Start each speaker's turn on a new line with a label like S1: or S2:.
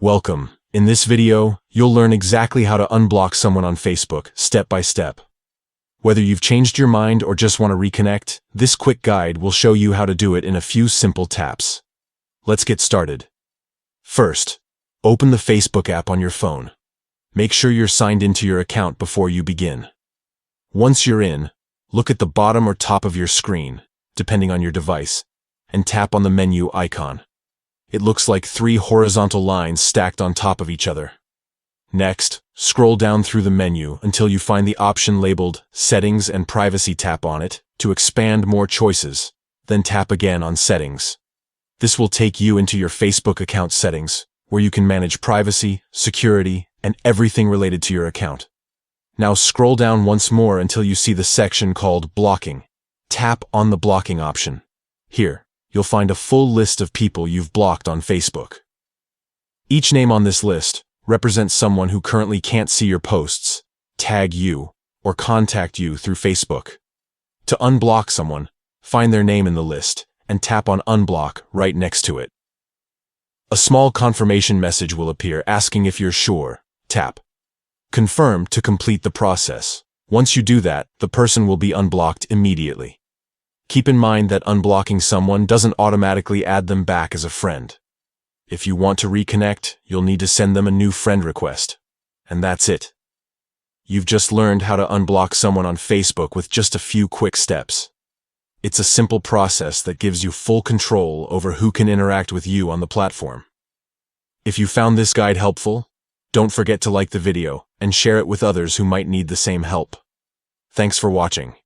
S1: Welcome. In this video, you'll learn exactly how to unblock someone on Facebook, step by step. Whether you've changed your mind or just want to reconnect, this quick guide will show you how to do it in a few simple taps. Let's get started. First, open the Facebook app on your phone. Make sure you're signed into your account before you begin. Once you're in, look at the bottom or top of your screen, depending on your device, and tap on the menu icon. It looks like 3 horizontal lines stacked on top of each other. Next, scroll down through the menu until you find the option labeled Settings and Privacy. Tap on it to expand more choices, then tap again on Settings. This will take you into your Facebook account settings, where you can manage privacy, security, and everything related to your account. Now scroll down once more until you see the section called Blocking. Tap on the blocking option. Here, you'll find a full list of people you've blocked on Facebook. Each name on this list represents someone who currently can't see your posts, tag you, or contact you through Facebook. To unblock someone, find their name in the list and tap on Unblock right next to it. A small confirmation message will appear asking if you're sure. Tap Confirm to complete the process. Once you do that, the person will be unblocked immediately. Keep in mind that unblocking someone doesn't automatically add them back as a friend. If you want to reconnect, you'll need to send them a new friend request. And that's it. You've just learned how to unblock someone on Facebook with just a few quick steps. It's a simple process that gives you full control over who can interact with you on the platform. If you found this guide helpful, don't forget to like the video and share it with others who might need the same help. Thanks for watching.